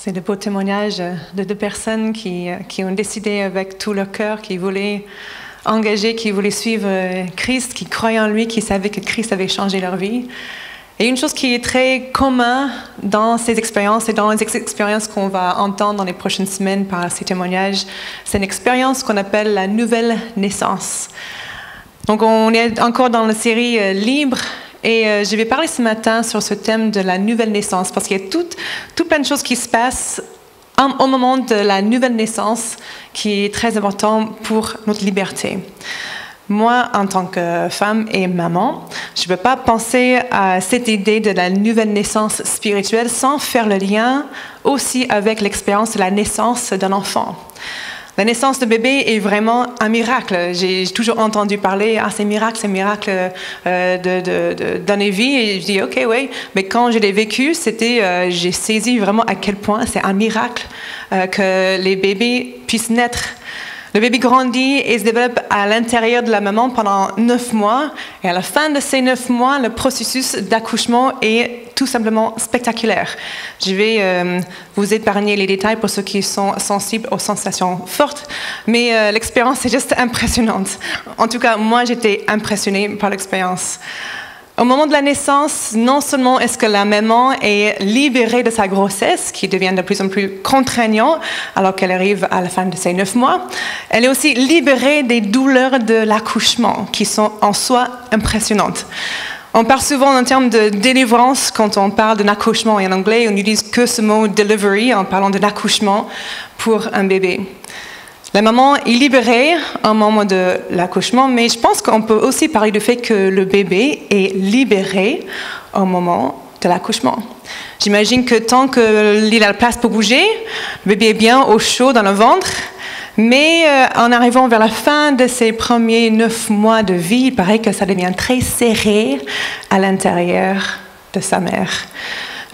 C'est de beaux témoignages de deux personnes qui ont décidé avec tout leur cœur, qui voulaient engager, qui voulaient suivre Christ, qui croyaient en lui, qui savaient que Christ avait changé leur vie. Et une chose qui est très commune dans ces expériences et dans les expériences qu'on va entendre dans les prochaines semaines par ces témoignages, c'est une expérience qu'on appelle la nouvelle naissance. Donc on est encore dans la série Libre. Et je vais parler ce matin sur ce thème de la nouvelle naissance, parce qu'il y a tout plein de choses qui se passent au moment de la nouvelle naissance qui est très important pour notre liberté. Moi, en tant que femme et maman, je ne peux pas penser à cette idée de la nouvelle naissance spirituelle sans faire le lien aussi avec l'expérience de la naissance d'un enfant. La naissance de bébé est vraiment un miracle. J'ai toujours entendu parler, c'est miracle de donner vie. Et je dis, ok, oui. Mais quand je l'ai vécu, j'ai saisi vraiment à quel point c'est un miracle que les bébés puissent naître. Le bébé grandit et se développe à l'intérieur de la maman pendant 9 mois. Et à la fin de ces 9 mois, le processus d'accouchement est tout simplement spectaculaire. Je vais vous épargner les détails pour ceux qui sont sensibles aux sensations fortes, mais l'expérience est juste impressionnante. En tout cas, moi, j'étais impressionnée par l'expérience. Au moment de la naissance, non seulement est-ce que la maman est libérée de sa grossesse, qui devient de plus en plus contraignant alors qu'elle arrive à la fin de ses 9 mois, elle est aussi libérée des douleurs de l'accouchement, qui sont en soi impressionnantes. On parle souvent en termes de délivrance quand on parle d'un accouchement. Et en anglais, on n'utilise que ce mot « delivery » en parlant de l'accouchement pour un bébé. La maman est libérée au moment de l'accouchement, mais je pense qu'on peut aussi parler du fait que le bébé est libéré au moment de l'accouchement. J'imagine que tant qu'il a la place pour bouger, le bébé est bien au chaud dans le ventre, mais en arrivant vers la fin de ses premiers 9 mois de vie, il paraît que ça devient très serré à l'intérieur de sa mère.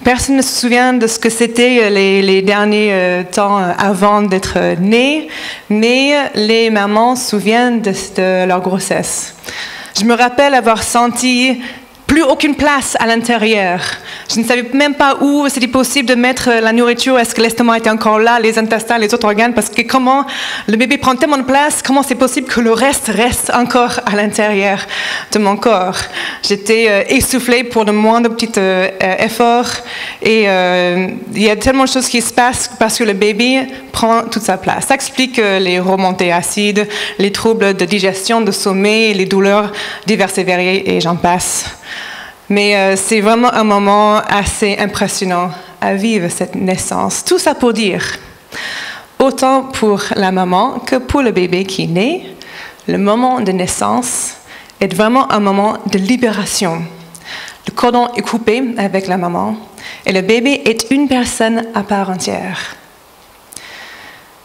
Personne ne se souvient de ce que c'était les derniers temps avant d'être né, mais les mamans se souviennent de leur grossesse. Je me rappelle avoir senti plus aucune place à l'intérieur. Je ne savais même pas où c'était possible de mettre la nourriture. Est-ce que l'estomac était encore là, les intestins, les autres organes? Parce que comment le bébé prend tellement de place, comment c'est possible que le reste encore à l'intérieur de mon corps? J'étais essoufflée pour le moindre petit effort. Et il y a tellement de choses qui se passent parce que le bébé prend toute sa place. Ça explique les remontées acides, les troubles de digestion, de sommeil, les douleurs diverses et variées, et j'en passe. Mais c'est vraiment un moment assez impressionnant à vivre, cette naissance. Tout ça pour dire, autant pour la maman que pour le bébé qui naît, le moment de naissance est vraiment un moment de libération. Le cordon est coupé avec la maman et le bébé est une personne à part entière.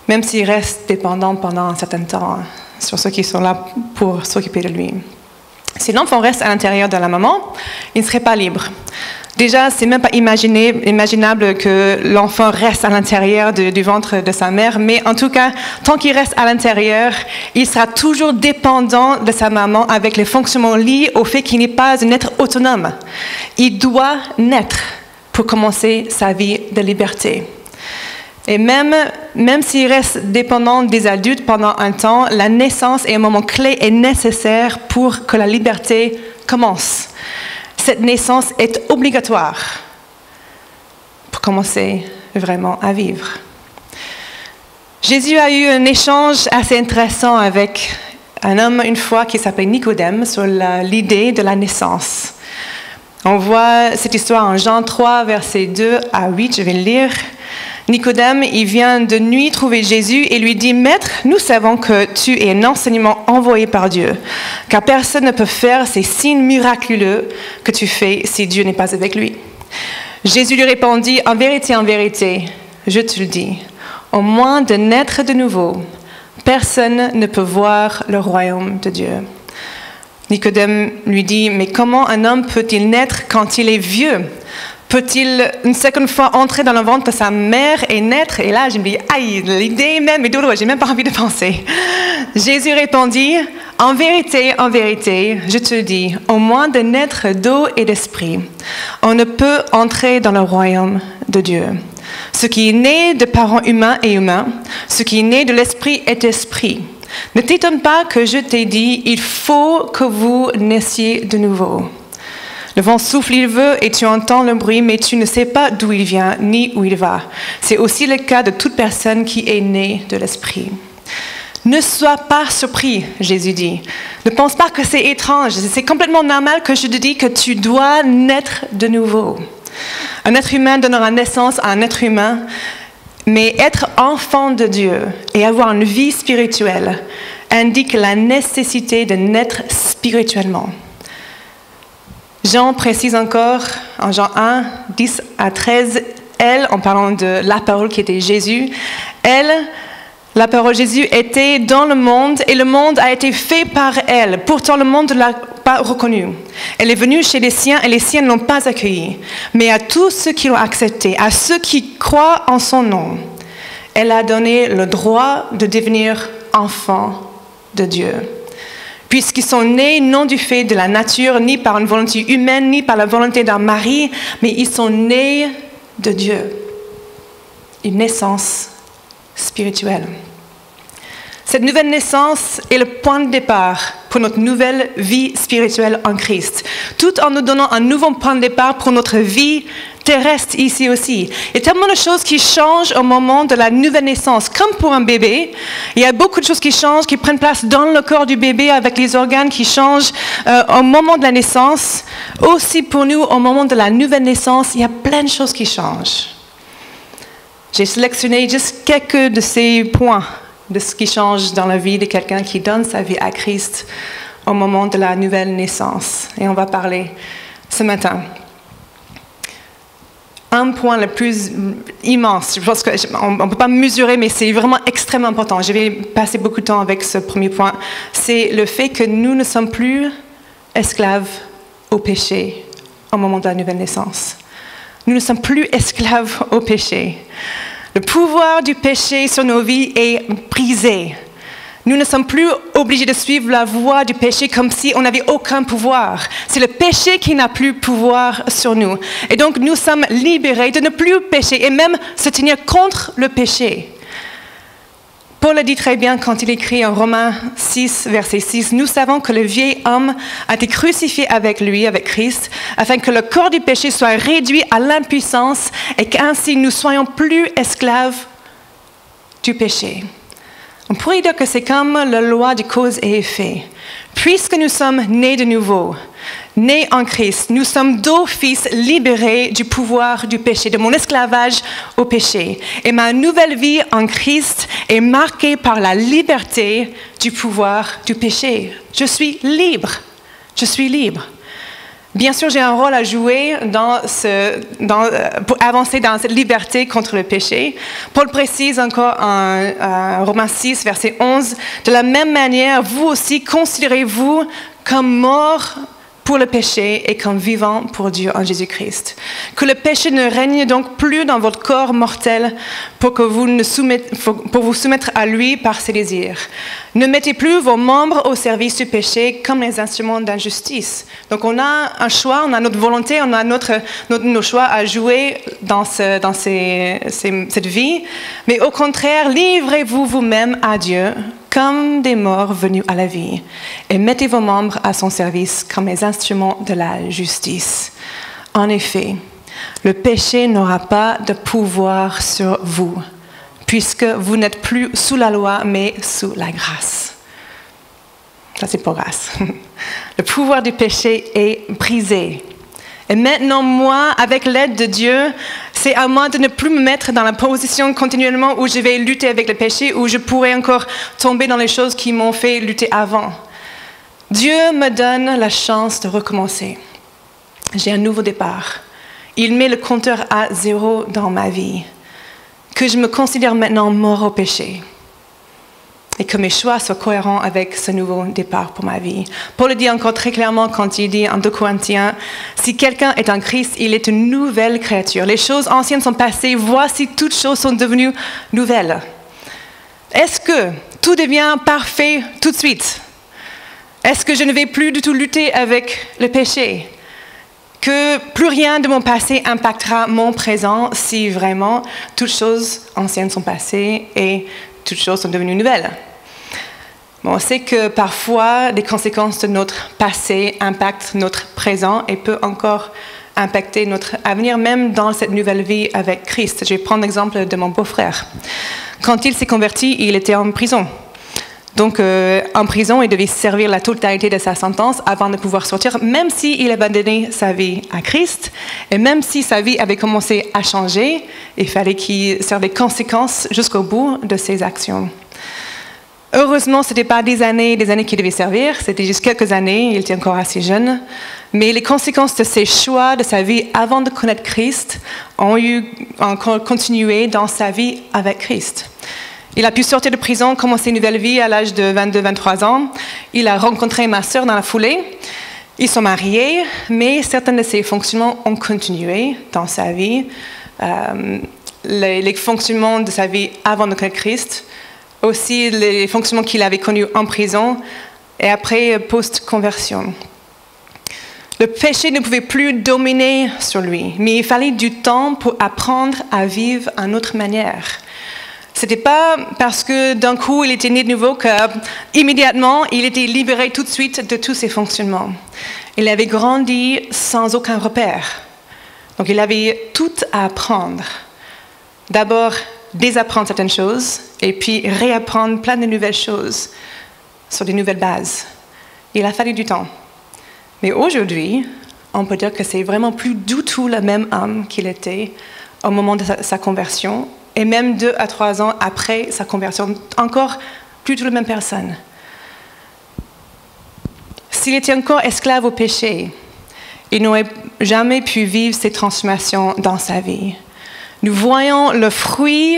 Même s'il reste dépendant pendant un certain temps sur ceux qui sont là pour s'occuper de lui. Si l'enfant reste à l'intérieur de la maman, il ne serait pas libre. Déjà, c'est même pas imaginable que l'enfant reste à l'intérieur du ventre de sa mère, mais en tout cas, tant qu'il reste à l'intérieur, il sera toujours dépendant de sa maman avec les fonctionnements liés au fait qu'il n'est pas un être autonome. Il doit naître pour commencer sa vie de liberté. Et même s'il reste dépendant des adultes pendant un temps, la naissance est un moment clé et nécessaire pour que la liberté commence. Cette naissance est obligatoire pour commencer vraiment à vivre. Jésus a eu un échange assez intéressant avec un homme une fois qui s'appelait Nicodème sur l'idée de la naissance. On voit cette histoire en Jean 3, versets 2 à 8, je vais le lire. Nicodème, il vient de nuit trouver Jésus et lui dit « Maître, nous savons que tu es un enseignement envoyé par Dieu, car personne ne peut faire ces signes miraculeux que tu fais si Dieu n'est pas avec lui. » Jésus lui répondit « En vérité, je te le dis, au moins de naître de nouveau, personne ne peut voir le royaume de Dieu. » Nicodème lui dit « Mais comment un homme peut-il naître quand il est vieux ? Peut-il une seconde fois entrer dans le ventre de sa mère et naître? » Et là, je me dis, aïe, l'idée même est douloureuse, j'ai même pas envie de penser. Jésus répondit, en vérité, je te dis, au moins de naître d'eau et d'esprit, on ne peut entrer dans le royaume de Dieu. Ce qui est né de parents humains est humain. Ce qui est né de l'esprit est esprit. Ne t'étonne pas que je t'ai dit, il faut que vous naissiez de nouveau. Le vent souffle, il veut, et tu entends le bruit, mais tu ne sais pas d'où il vient, ni où il va. C'est aussi le cas de toute personne qui est née de l'esprit. Ne sois pas surpris, Jésus dit. Ne pense pas que c'est étrange. C'est complètement normal que je te dise que tu dois naître de nouveau. Un être humain donnera naissance à un être humain, mais être enfant de Dieu et avoir une vie spirituelle indique la nécessité de naître spirituellement. Jean précise encore, en Jean 1, 10 à 13, elle, en parlant de la parole qui était Jésus, elle, la parole Jésus, était dans le monde et le monde a été fait par elle. Pourtant, le monde ne l'a pas reconnue. Elle est venue chez les siens et les siens ne l'ont pas accueillie. Mais à tous ceux qui l'ont acceptée, à ceux qui croient en son nom, elle a donné le droit de devenir enfants de Dieu. Puisqu'ils sont nés non du fait de la nature, ni par une volonté humaine, ni par la volonté d'un mari, mais ils sont nés de Dieu. Une naissance spirituelle. Cette nouvelle naissance est le point de départ pour notre nouvelle vie spirituelle en Christ, tout en nous donnant un nouveau point de départ pour notre vie terrestre ici aussi. Il y a tellement de choses qui changent au moment de la nouvelle naissance. Comme pour un bébé, il y a beaucoup de choses qui changent, qui prennent place dans le corps du bébé avec les organes qui changent au moment de la naissance. Aussi pour nous, au moment de la nouvelle naissance, il y a plein de choses qui changent. J'ai sélectionné juste quelques de ces points de ce qui change dans la vie de quelqu'un qui donne sa vie à Christ au moment de la nouvelle naissance. Et on va parler ce matin. Un point le plus immense, je pense qu'on ne peut pas mesurer, mais c'est vraiment extrêmement important. Je vais passer beaucoup de temps avec ce premier point. C'est le fait que nous ne sommes plus esclaves au péché au moment de la nouvelle naissance. Nous ne sommes plus esclaves au péché. Le pouvoir du péché sur nos vies est brisé. Nous ne sommes plus obligés de suivre la voie du péché comme si on n'avait aucun pouvoir. C'est le péché qui n'a plus pouvoir sur nous. Et donc nous sommes libérés de ne plus pécher et même se tenir contre le péché. Paul le dit très bien quand il écrit en Romains 6, verset 6, « Nous savons que le vieil homme a été crucifié avec lui, avec Christ, afin que le corps du péché soit réduit à l'impuissance et qu'ainsi nous soyons plus esclaves du péché. » On pourrait dire que c'est comme la loi de cause et effet. Puisque nous sommes nés de nouveau, nés en Christ, nous sommes d'office libérés du pouvoir du péché, de mon esclavage au péché. Et ma nouvelle vie en Christ est marquée par la liberté du pouvoir du péché. Je suis libre. Je suis libre. Bien sûr, j'ai un rôle à jouer pour avancer dans cette liberté contre le péché. Paul précise encore en Romains 6, verset 11, « De la même manière, vous aussi, considérez-vous comme morts pour le péché et comme vivants pour Dieu en Jésus-Christ. Que le péché ne règne donc plus dans votre corps mortel pour vous soumettre à lui par ses désirs. Ne mettez plus vos membres au service du péché comme les instruments d'injustice. » Donc on a un choix, on a notre volonté, on a nos choix à jouer dans cette vie. Mais au contraire, livrez-vous vous-même à Dieu comme des morts venus à la vie, et mettez vos membres à son service comme les instruments de la justice. En effet, le péché n'aura pas de pouvoir sur vous, puisque vous n'êtes plus sous la loi, mais sous la grâce. Ça, c'est pour grâce. Le pouvoir du péché est brisé. Et maintenant, moi, avec l'aide de Dieu, c'est à moi de ne plus me mettre dans la position continuellement où je vais lutter avec le péché, où je pourrais encore tomber dans les choses qui m'ont fait lutter avant. Dieu me donne la chance de recommencer. J'ai un nouveau départ. Il met le compteur à 0 dans ma vie. Que je me considère maintenant mort au péché. Et que mes choix soient cohérents avec ce nouveau départ pour ma vie. Paul le dit encore très clairement quand il dit en 2 Corinthiens, « Si quelqu'un est en Christ, il est une nouvelle créature. Les choses anciennes sont passées, voici toutes choses sont devenues nouvelles. » Est-ce que tout devient parfait tout de suite? Est-ce que je ne vais plus du tout lutter avec le péché? que plus rien de mon passé impactera mon présent si vraiment toutes choses anciennes sont passées et toutes choses sont devenues nouvelles. Bon, on sait que parfois, les conséquences de notre passé impactent notre présent et peut encore impacter notre avenir, même dans cette nouvelle vie avec Christ. Je vais prendre l'exemple de mon beau-frère. Quand il s'est converti, il était en prison. Donc, en prison, il devait servir la totalité de sa sentence avant de pouvoir sortir, même s'il avait donné sa vie à Christ, et même si sa vie avait commencé à changer, il fallait qu'il serve les conséquences jusqu'au bout de ses actions. Heureusement, ce n'était pas des années qu'il devait servir, c'était juste quelques années, il était encore assez jeune, mais les conséquences de ses choix, de sa vie avant de connaître Christ, ont continué dans sa vie avec Christ. Il a pu sortir de prison, commencer une nouvelle vie à l'âge de 22-23 ans. Il a rencontré ma sœur dans la foulée. Ils sont mariés, mais certains de ses fonctionnements ont continué dans sa vie. Les fonctionnements de sa vie avant de connaître Christ, aussi les fonctionnements qu'il avait connus en prison et après post-conversion. Le péché ne pouvait plus dominer sur lui, mais il fallait du temps pour apprendre à vivre d'une autre manière. Ce n'était pas parce que d'un coup il était né de nouveau qu'immédiatement il était libéré tout de suite de tous ses fonctionnements. Il avait grandi sans aucun repère. Donc il avait tout à apprendre. D'abord, désapprendre certaines choses et puis réapprendre plein de nouvelles choses sur des nouvelles bases. Il a fallu du temps. Mais aujourd'hui, on peut dire que c'est vraiment plus du tout le même homme qu'il était au moment de sa conversion. Et même 2 à 3 ans après sa conversion, encore plus du tout la même personne. S'il était encore esclave au péché, il n'aurait jamais pu vivre ces transformations dans sa vie. Nous voyons le fruit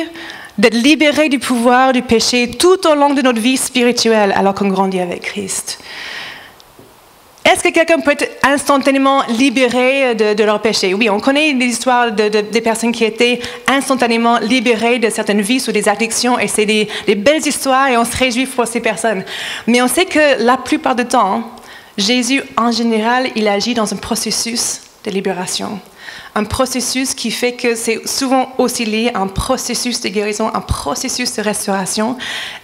d'être libérés du pouvoir du péché tout au long de notre vie spirituelle alors qu'on grandit avec Christ. Est-ce que quelqu'un peut être instantanément libéré de leur péché? Oui, on connaît des histoires des personnes qui étaient instantanément libérées de certaines vices ou des addictions, et c'est des belles histoires et on se réjouit pour ces personnes. Mais on sait que la plupart du temps, Jésus, en général, il agit dans un processus de libération. Un processus qui fait que c'est souvent aussi lié à un processus de guérison, un processus de restauration.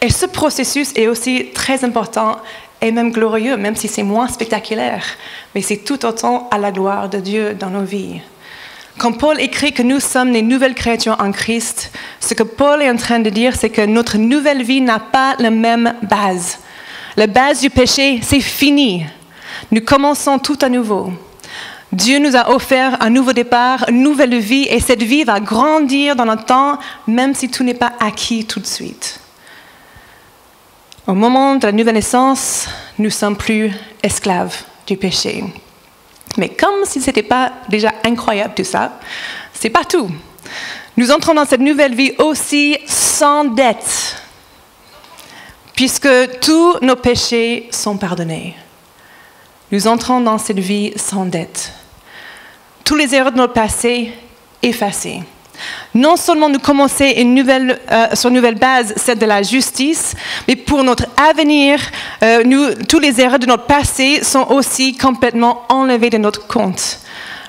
Et ce processus est aussi très important et même glorieux, même si c'est moins spectaculaire. Mais c'est tout autant à la gloire de Dieu dans nos vies. Quand Paul écrit que nous sommes des nouvelles créatures en Christ, ce que Paul est en train de dire, c'est que notre nouvelle vie n'a pas la même base. La base du péché, c'est fini. Nous commençons tout à nouveau. Dieu nous a offert un nouveau départ, une nouvelle vie, et cette vie va grandir dans le temps, même si tout n'est pas acquis tout de suite. Au moment de la nouvelle naissance, nous ne sommes plus esclaves du péché. Mais comme si ce n'était pas déjà incroyable tout ça, ce n'est pas tout. Nous entrons dans cette nouvelle vie aussi sans dette, puisque tous nos péchés sont pardonnés. Nous entrons dans cette vie sans dette. Tous les erreurs de notre passé effacées. Non seulement nous commençons sur une nouvelle base, celle de la justice, mais pour notre avenir, tous les erreurs de notre passé sont aussi complètement enlevés de notre compte.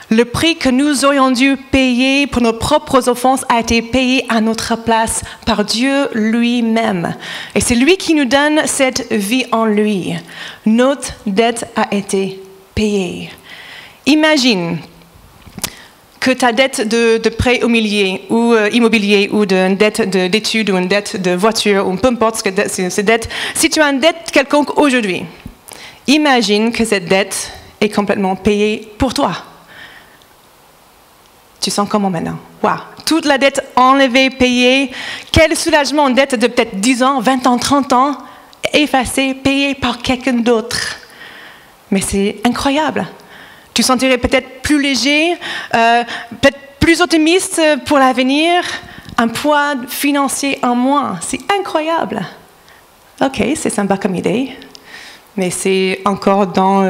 Le prix que nous aurions dû payer pour nos propres offenses a été payé à notre place par Dieu lui-même. Et c'est lui qui nous donne cette vie en lui. Notre dette a été payée. Imagine que ta dette de prêt immobilier ou d'une dette d'études ou une dette de voiture ou peu importe cette dette, si tu as une dette quelconque aujourd'hui, imagine que cette dette est complètement payée pour toi. Tu sens comment maintenant? Waouh! Toute la dette enlevée, payée. Quel soulagement, une dette de peut-être 10 ans, 20 ans, 30 ans, effacée, payée par quelqu'un d'autre. Mais c'est incroyable. Tu sentirais peut-être plus léger, peut-être plus optimiste pour l'avenir, un poids financier en moins. C'est incroyable. Ok, c'est sympa comme idée. Mais c'est encore dans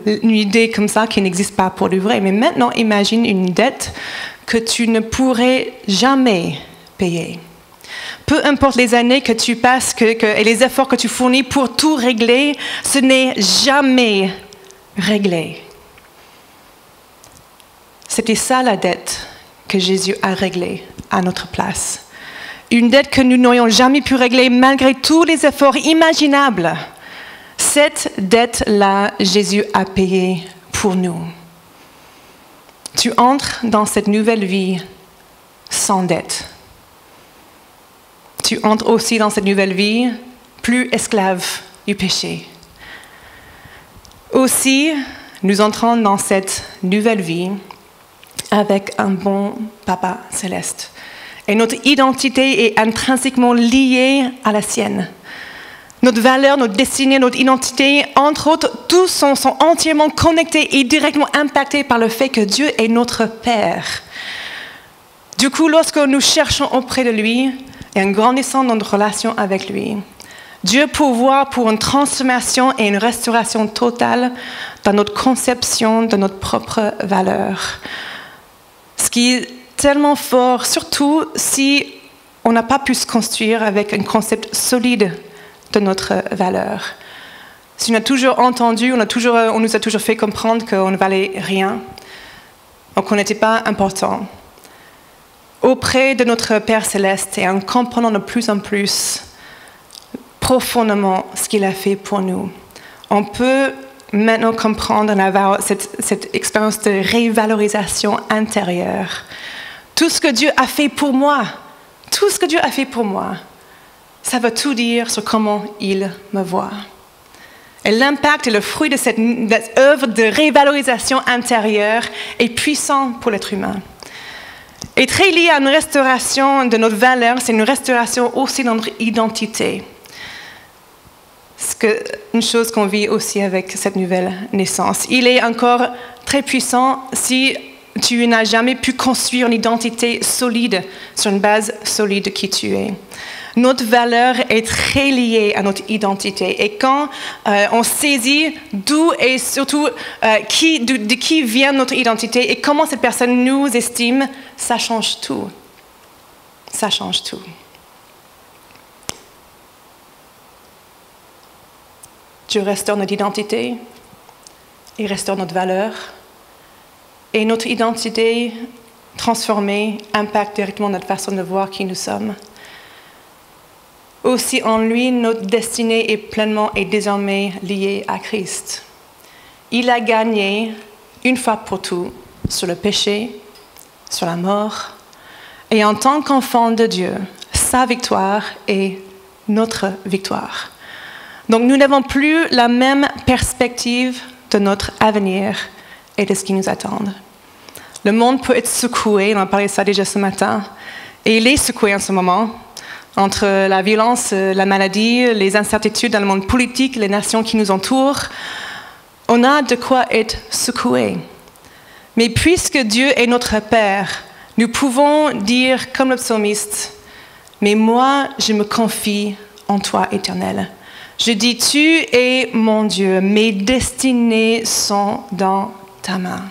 une idée comme ça qui n'existe pas pour le vrai. Mais maintenant, imagine une dette que tu ne pourrais jamais payer. Peu importe les années que tu passes et les efforts que tu fournis pour tout régler, ce n'est jamais réglé. C'était ça la dette que Jésus a réglée à notre place. Une dette que nous n'aurions jamais pu régler malgré tous les efforts imaginables. Cette dette-là, Jésus a payé pour nous. Tu entres dans cette nouvelle vie sans dette. Tu entres aussi dans cette nouvelle vie plus esclave du péché. Aussi, nous entrons dans cette nouvelle vie avec un bon Papa céleste. Et notre identité est intrinsèquement liée à la sienne. Notre valeur, notre destinée, notre identité, entre autres, tous sont entièrement connectés et directement impactés par le fait que Dieu est notre Père. Du coup, lorsque nous cherchons auprès de lui et en grandissant dans notre relation avec lui, Dieu pourvoit pour une transformation et une restauration totale dans notre conception de notre propre valeur. Ce qui est tellement fort, surtout si on n'a pas pu se construire avec un concept solide de notre valeur. Si on a toujours entendu, on nous a toujours fait comprendre qu'on ne valait rien, donc qu'on n'était pas important. Auprès de notre Père Céleste et en comprenant de plus en plus profondément ce qu'il a fait pour nous, on peut maintenant comprendre et avoir cette expérience de révalorisation intérieure. Tout ce que Dieu a fait pour moi, tout ce que Dieu a fait pour moi, ça veut tout dire sur comment il me voit. Et l'impact et le fruit de cette œuvre de révalorisation intérieure est puissant pour l'être humain. Et très lié à une restauration de notre valeur, c'est une restauration aussi de notre identité. C'est une chose qu'on vit aussi avec cette nouvelle naissance. Il est encore très puissant si tu n'as jamais pu construire une identité solide sur une base solide de qui tu es. Notre valeur est très liée à notre identité. Et quand on saisit d'où et surtout de qui vient notre identité et comment cette personne nous estime, ça change tout. Ça change tout. Dieu restaure notre identité, il restaure notre valeur. Et notre identité transformée impacte directement notre façon de voir qui nous sommes. Aussi en lui, notre destinée est pleinement et désormais liée à Christ. Il a gagné une fois pour tout sur le péché, sur la mort. Et en tant qu'enfant de Dieu, sa victoire est notre victoire. Donc nous n'avons plus la même perspective de notre avenir et de ce qui nous attend. Le monde peut être secoué, on a parlé de ça déjà ce matin, et il est secoué en ce moment, entre la violence, la maladie, les incertitudes dans le monde politique, les nations qui nous entourent. On a de quoi être secoué. Mais puisque Dieu est notre Père, nous pouvons dire comme le psalmiste, « Mais moi, je me confie en toi, Éternel. Je dis, tu es mon Dieu, mes destinées sont dans ta main.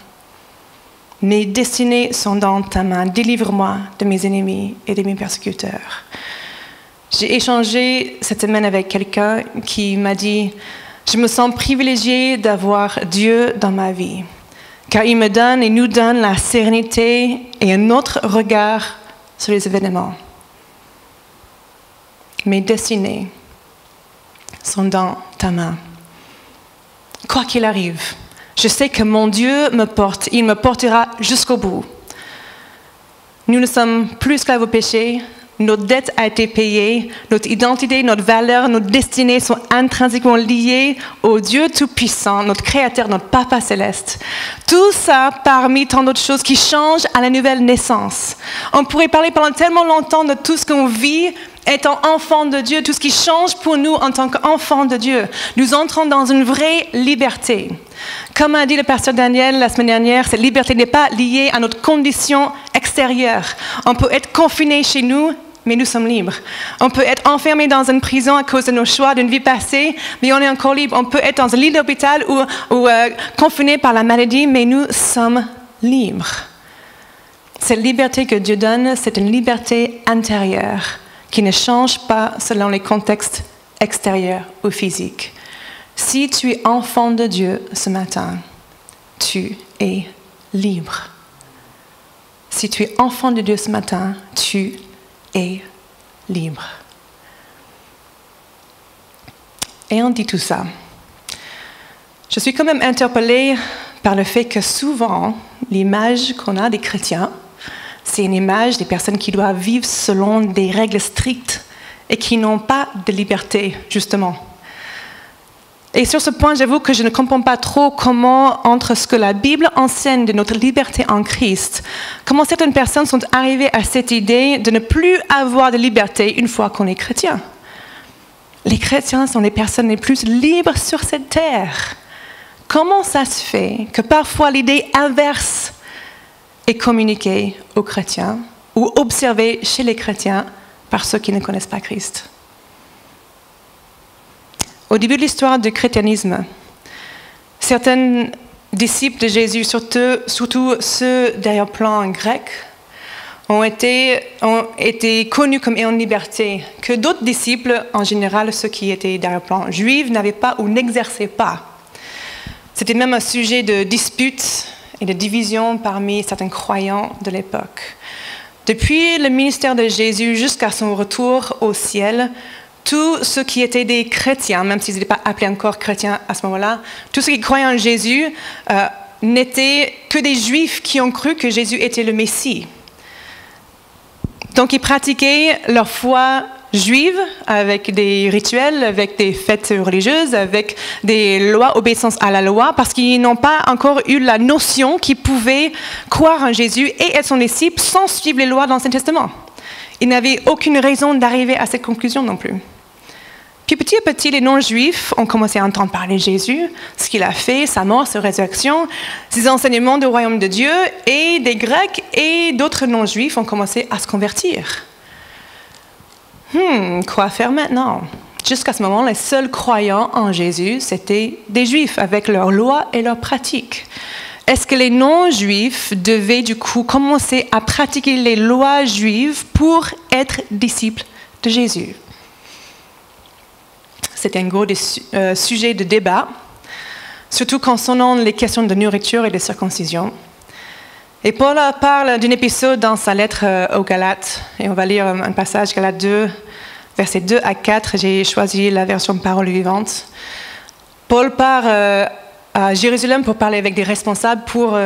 Mes destinées sont dans ta main. Délivre-moi de mes ennemis et de mes persécuteurs. » J'ai échangé cette semaine avec quelqu'un qui m'a dit « Je me sens privilégiée d'avoir Dieu dans ma vie, car il me donne et nous donne la sérénité et un autre regard sur les événements. Mes destinées sont dans ta main. Quoi qu'il arrive, je sais que mon Dieu me porte, il me portera jusqu'au bout. Nous ne sommes plus esclaves au péché, notre dette a été payée, notre identité, notre valeur, notre destinée sont intrinsèquement liées au Dieu Tout-Puissant, notre Créateur, notre Papa Céleste. Tout ça parmi tant d'autres choses qui changent à la nouvelle naissance. On pourrait parler pendant tellement longtemps de tout ce qu'on vit étant enfant de Dieu, tout ce qui change pour nous en tant qu'enfants de Dieu. Nous entrons dans une vraie liberté. Comme a dit le pasteur Daniel la semaine dernière, cette liberté n'est pas liée à notre condition extérieure. On peut être confiné chez nous, mais nous sommes libres. On peut être enfermé dans une prison à cause de nos choix d'une vie passée, mais on est encore libre. On peut être dans un lit d'hôpital ou confiné par la maladie, mais nous sommes libres. Cette liberté que Dieu donne, c'est une liberté intérieure qui ne change pas selon les contextes extérieurs ou physiques. Si tu es enfant de Dieu ce matin, tu es libre. si tu es enfant de Dieu ce matin, tu es libre. Et on dit tout ça. Je suis quand même interpellée par le fait que souvent, l'image qu'on a des chrétiens, c'est une image des personnes qui doivent vivre selon des règles strictes et qui n'ont pas de liberté, justement. Et sur ce point, j'avoue que je ne comprends pas trop comment, entre ce que la Bible enseigne de notre liberté en Christ, comment certaines personnes sont arrivées à cette idée de ne plus avoir de liberté une fois qu'on est chrétien. Les chrétiens sont les personnes les plus libres sur cette terre. Comment ça se fait que parfois l'idée inverse est communiquée aux chrétiens ou observée chez les chrétiens par ceux qui ne connaissent pas Christ? Au début de l'histoire du christianisme, certains disciples de Jésus, surtout ceux d'arrière-plan grec, ont été connus comme ayant liberté, que d'autres disciples, en général ceux qui étaient d'arrière-plan juifs, n'avaient pas ou n'exerçaient pas. C'était même un sujet de dispute et de division parmi certains croyants de l'époque. Depuis le ministère de Jésus jusqu'à son retour au ciel, tous ceux qui étaient des chrétiens, même s'ils n'étaient pas appelés encore chrétiens à ce moment-là, tous ceux qui croyaient en Jésus n'étaient que des juifs qui ont cru que Jésus était le Messie. Donc ils pratiquaient leur foi juive avec des rituels, avec des fêtes religieuses, avec des lois, obéissance à la loi, parce qu'ils n'ont pas encore eu la notion qu'ils pouvaient croire en Jésus et être son disciple sans suivre les lois de l'Ancien Testament. Ils n'avaient aucune raison d'arriver à cette conclusion non plus. Puis petit à petit, les non-juifs ont commencé à entendre parler de Jésus, ce qu'il a fait, sa mort, sa résurrection, ses enseignements du royaume de Dieu, et des Grecs et d'autres non-juifs ont commencé à se convertir. Quoi faire maintenant? Jusqu'à ce moment, les seuls croyants en Jésus, c'était des Juifs avec leurs lois et leurs pratiques. Est-ce que les non-juifs devaient du coup commencer à pratiquer les lois juives pour être disciples de Jésus? C'était un gros sujet de débat, surtout concernant les questions de nourriture et de circoncision. Et Paul parle d'un épisode dans sa lettre aux Galates, et on va lire un passage, Galates 2, versets 2 à 4, j'ai choisi la version Parole vivante. Paul part à Jérusalem pour parler avec des responsables pour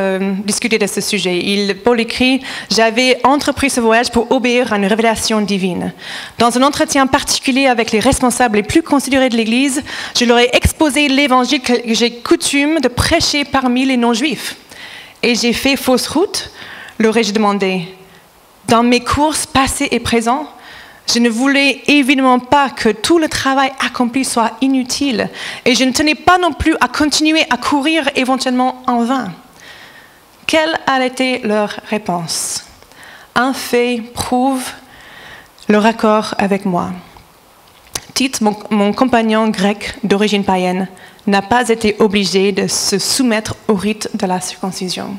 discuter de ce sujet. Paul écrit « J'avais entrepris ce voyage pour obéir à une révélation divine. Dans un entretien particulier avec les responsables les plus considérés de l'Église, je leur ai exposé l'évangile que j'ai coutume de prêcher parmi les non-juifs. Et j'ai fait fausse route, leur ai-je demandé. Dans mes courses passées et présentes, je ne voulais évidemment pas que tout le travail accompli soit inutile et je ne tenais pas non plus à continuer à courir éventuellement en vain. Quelle a été leur réponse? Un fait prouve leur accord avec moi. Tite, mon compagnon grec d'origine païenne, n'a pas été obligé de se soumettre au rite de la circoncision.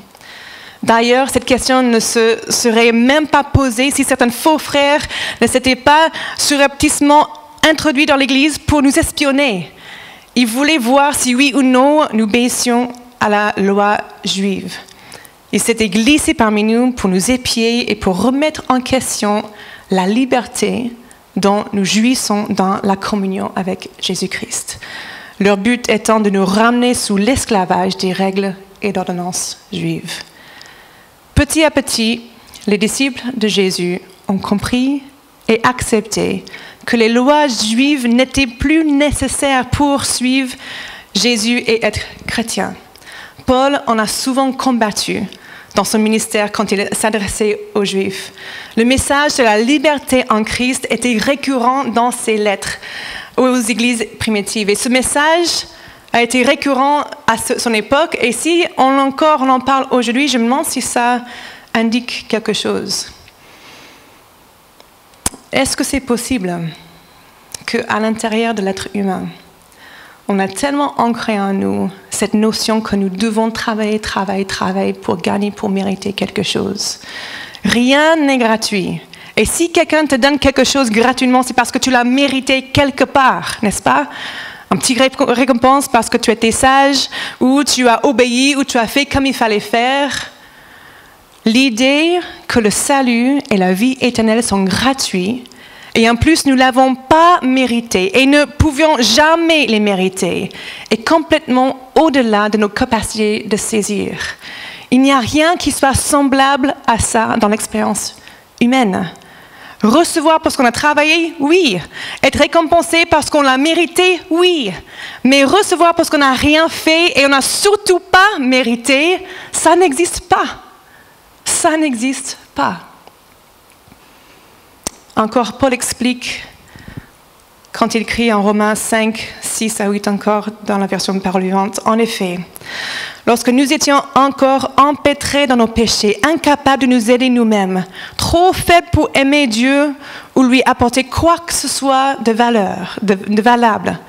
D'ailleurs, cette question ne se serait même pas posée si certains faux frères ne s'étaient pas surrepticement introduits dans l'Église pour nous espionner. Ils voulaient voir si oui ou non nous obéissions à la loi juive. Ils s'étaient glissés parmi nous pour nous épier et pour remettre en question la liberté dont nous jouissons dans la communion avec Jésus-Christ. Leur but étant de nous ramener sous l'esclavage des règles et d'ordonnances juives. Petit à petit, les disciples de Jésus ont compris et accepté que les lois juives n'étaient plus nécessaires pour suivre Jésus et être chrétien. Paul en a souvent combattu dans son ministère quand il s'adressait aux Juifs. Le message de la liberté en Christ était récurrent dans ses lettres aux églises primitives. Et ce message a été récurrent à son époque. Et si on en parle aujourd'hui, je me demande si ça indique quelque chose. Est-ce que c'est possible qu'à l'intérieur de l'être humain, on a tellement ancré en nous cette notion que nous devons travailler pour gagner, pour mériter quelque chose. Rien n'est gratuit. Et si quelqu'un te donne quelque chose gratuitement, c'est parce que tu l'as mérité quelque part, n'est-ce pas? Un petit récompense parce que tu étais sage, ou tu as obéi, ou tu as fait comme il fallait faire. L'idée que le salut et la vie éternelle sont gratuits, et en plus nous ne l'avons pas mérité et ne pouvions jamais les mériter, est complètement au-delà de nos capacités de saisir. Il n'y a rien qui soit semblable à ça dans l'expérience humaine. Recevoir parce qu'on a travaillé, oui. Être récompensé parce qu'on l'a mérité, oui. Mais recevoir parce qu'on n'a rien fait et on n'a surtout pas mérité, ça n'existe pas. Ça n'existe pas. Encore, Paul explique, quand il écrit en Romains 5, 6 à 8 encore, dans la version parole vivante, en effet, lorsque nous étions encore empêtrés dans nos péchés, incapables de nous aider nous-mêmes, trop faibles pour aimer Dieu ou lui apporter quoi que ce soit de valable,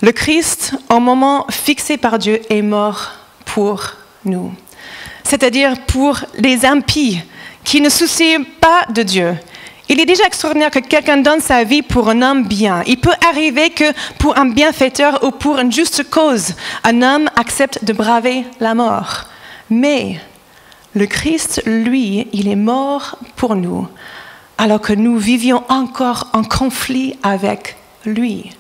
le Christ, au moment fixé par Dieu, est mort pour nous. C'est-à-dire pour les impies qui ne soucient pas de Dieu. Il est déjà extraordinaire que quelqu'un donne sa vie pour un homme bien. Il peut arriver que pour un bienfaiteur ou pour une juste cause, un homme accepte de braver la mort. Mais le Christ, lui, il est mort pour nous, alors que nous vivions encore en conflit avec lui.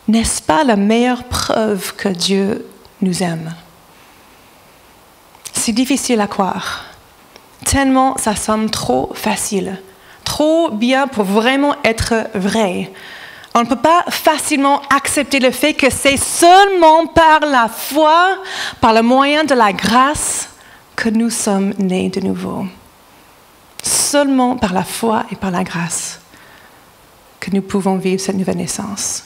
N'est-ce pas la meilleure preuve que Dieu nous aime? C'est difficile à croire, tellement ça semble trop facile. Trop bien pour vraiment être vrai. On ne peut pas facilement accepter le fait que c'est seulement par la foi, par le moyen de la grâce, que nous sommes nés de nouveau. Seulement par la foi et par la grâce que nous pouvons vivre cette nouvelle naissance.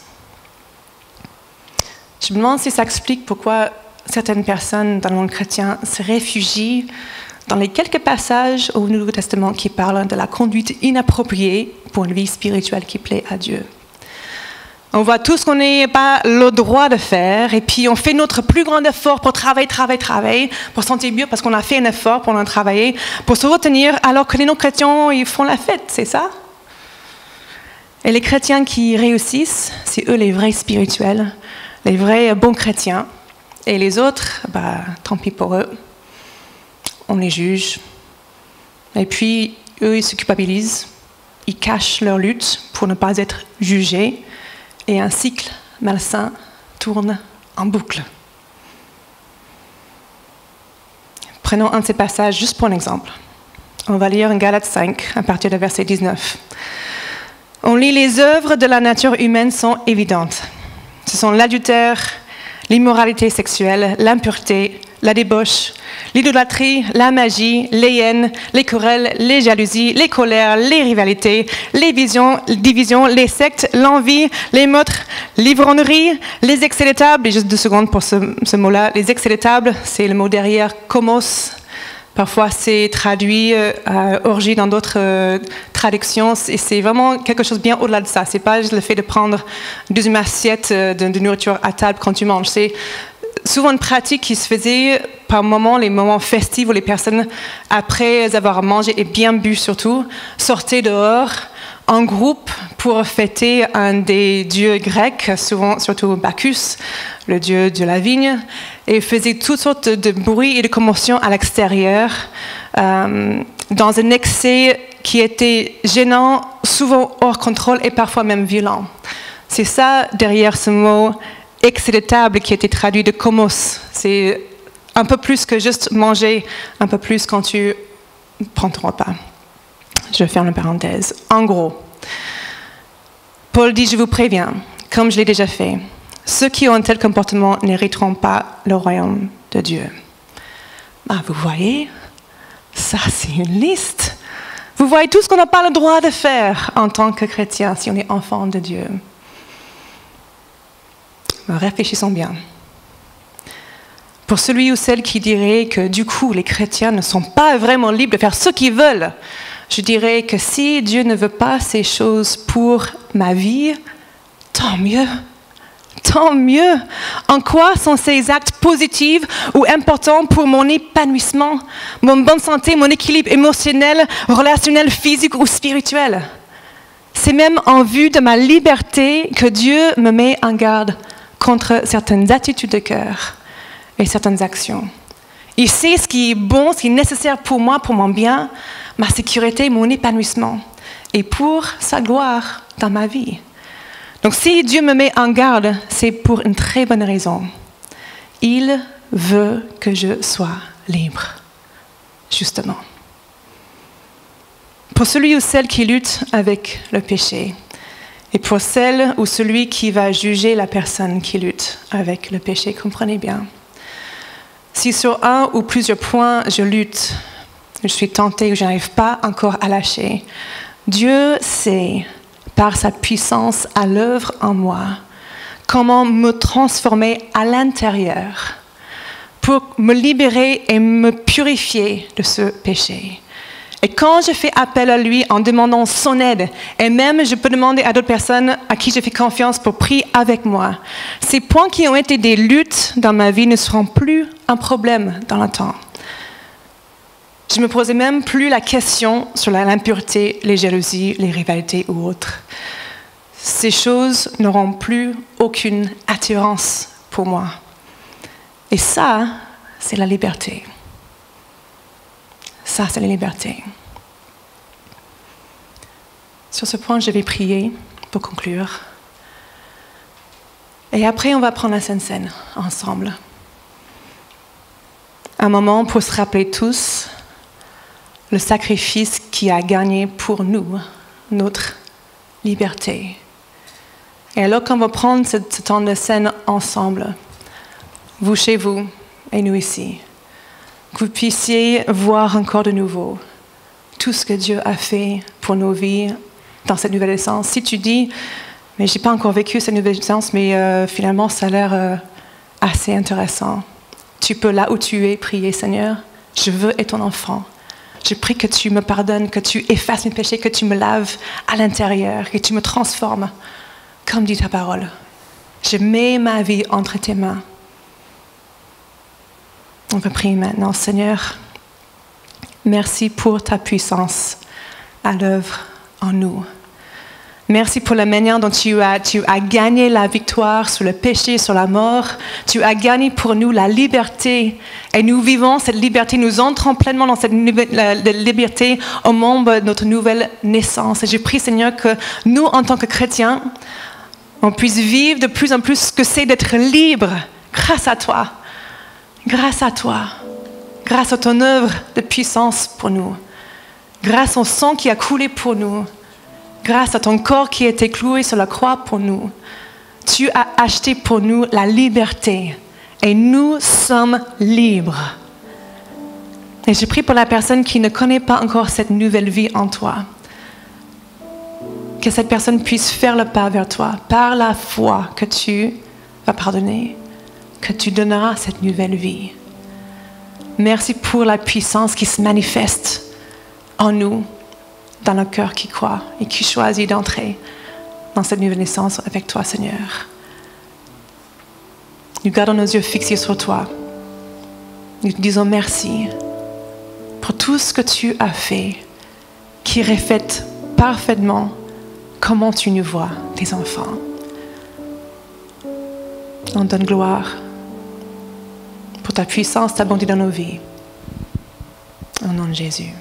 Je me demande si ça explique pourquoi certaines personnes dans le monde chrétien se réfugient dans les quelques passages au Nouveau Testament qui parlent de la conduite inappropriée pour une vie spirituelle qui plaît à Dieu. On voit tout ce qu'on n'a pas le droit de faire et puis on fait notre plus grand effort pour travailler, pour se sentir mieux parce qu'on a fait un effort pour en travailler, pour se retenir alors que les non-chrétiens, ils font la fête, c'est ça? Et les chrétiens qui réussissent, c'est eux les vrais spirituels, les vrais bons chrétiens. Et les autres, tant pis pour eux. On les juge. Et puis, eux, ils se culpabilisent. Ils cachent leur lutte pour ne pas être jugés. Et un cycle malsain tourne en boucle. Prenons un de ces passages juste pour un exemple. On va lire en Galates 5, à partir du verset 19. On lit « Les œuvres de la nature humaine sont évidentes. Ce sont l'adultère, l'immoralité sexuelle, l'impureté, la débauche, l'idolâtrie, la magie, les haines, les querelles, les jalousies, les colères, les rivalités, les divisions, les sectes, l'envie, les meurtres, l'ivrognerie, les excès de table. Et juste 2 secondes pour ce mot-là. Les excès de table, c'est le mot derrière komos. Parfois, c'est traduit orgie dans d'autres traductions. Et c'est vraiment quelque chose bien au-delà de ça. C'est pas juste le fait de prendre une deuxième assiette de nourriture à table quand tu manges. C'est souvent une pratique qui se faisait par moments, les moments festifs où les personnes, après avoir mangé et bien bu surtout, sortaient dehors en groupe pour fêter un des dieux grecs, souvent surtout Bacchus, le dieu de la vigne, et faisaient toutes sortes de bruit et de commotion à l'extérieur, dans un excès qui était gênant, souvent hors contrôle et parfois même violent. C'est ça derrière ce mot excès de table qui a été traduit de komos. C'est un peu plus que juste manger, un peu plus quand tu prends ton repas. Je ferme la parenthèse. En gros, Paul dit, je vous préviens, comme je l'ai déjà fait, ceux qui ont un tel comportement n'hériteront pas le royaume de Dieu. Vous voyez, ça c'est une liste. Vous voyez tout ce qu'on n'a pas le droit de faire en tant que chrétien si on est enfant de Dieu. Réfléchissons bien. Pour celui ou celle qui dirait que du coup les chrétiens ne sont pas vraiment libres de faire ce qu'ils veulent, je dirais que si Dieu ne veut pas ces choses pour ma vie, tant mieux. Tant mieux. En quoi sont ces actes positifs ou importants pour mon épanouissement, mon bonne santé, mon équilibre émotionnel, relationnel, physique ou spirituel? C'est même en vue de ma liberté que Dieu me met en garde contre certaines attitudes de cœur et certaines actions. Il sait ce qui est bon, ce qui est nécessaire pour moi, pour mon bien, ma sécurité, mon épanouissement, et pour sa gloire dans ma vie. Donc si Dieu me met en garde, c'est pour une très bonne raison. Il veut que je sois libre, justement. Pour celui ou celle qui lutte avec le péché, et pour celle ou celui qui va juger la personne qui lutte avec le péché, comprenez bien. Si sur un ou plusieurs points je lutte, je suis tentée ou je n'arrive pas encore à lâcher, Dieu sait, par sa puissance à l'œuvre en moi, comment me transformer à l'intérieur pour me libérer et me purifier de ce péché. Et quand je fais appel à lui en demandant son aide, et même je peux demander à d'autres personnes à qui je fais confiance pour prier avec moi, ces points qui ont été des luttes dans ma vie ne seront plus un problème dans le temps. Je ne me posais même plus la question sur l'impureté, les jalousies, les rivalités ou autres. Ces choses n'auront plus aucune attirance pour moi. Et ça, c'est la liberté. Ça, c'est la liberté. Sur ce point, je vais prier pour conclure. Et après, on va prendre la Sainte Seine ensemble. Un moment pour se rappeler tous le sacrifice qui a gagné pour nous notre liberté. Et alors qu'on va prendre ce temps de scène ensemble, vous chez vous et nous ici, que vous puissiez voir encore de nouveau tout ce que Dieu a fait pour nos vies dans cette nouvelle naissance. Si tu dis, mais je n'ai pas encore vécu cette nouvelle naissance, mais finalement ça a l'air assez intéressant. Tu peux, là où tu es, prier, Seigneur, je veux être ton enfant. Je prie que tu me pardonnes, que tu effaces mes péchés, que tu me laves à l'intérieur, que tu me transformes, comme dit ta parole. Je mets ma vie entre tes mains. On peut prier maintenant. Seigneur, merci pour ta puissance à l'œuvre en nous. Merci pour la manière dont tu as gagné la victoire sur le péché, sur la mort. Tu as gagné pour nous la liberté. Et nous vivons cette liberté, nous entrons pleinement dans cette liberté au moment de notre nouvelle naissance. Et je prie, Seigneur, que nous, en tant que chrétiens, on puisse vivre de plus en plus ce que c'est d'être libre grâce à toi. Grâce à toi, grâce à ton œuvre de puissance pour nous, grâce au sang qui a coulé pour nous, grâce à ton corps qui a été cloué sur la croix pour nous, tu as acheté pour nous la liberté et nous sommes libres. Et je prie pour la personne qui ne connaît pas encore cette nouvelle vie en toi, que cette personne puisse faire le pas vers toi par la foi que tu vas pardonner, que tu donneras cette nouvelle vie. Merci pour la puissance qui se manifeste en nous, dans le cœur qui croit et qui choisit d'entrer dans cette nouvelle naissance avec toi, Seigneur. Nous gardons nos yeux fixés sur toi. Nous te disons merci pour tout ce que tu as fait, qui reflète parfaitement comment tu nous vois, tes enfants. On donne gloire pour ta puissance, ta bonté dans nos vies. Au nom de Jésus.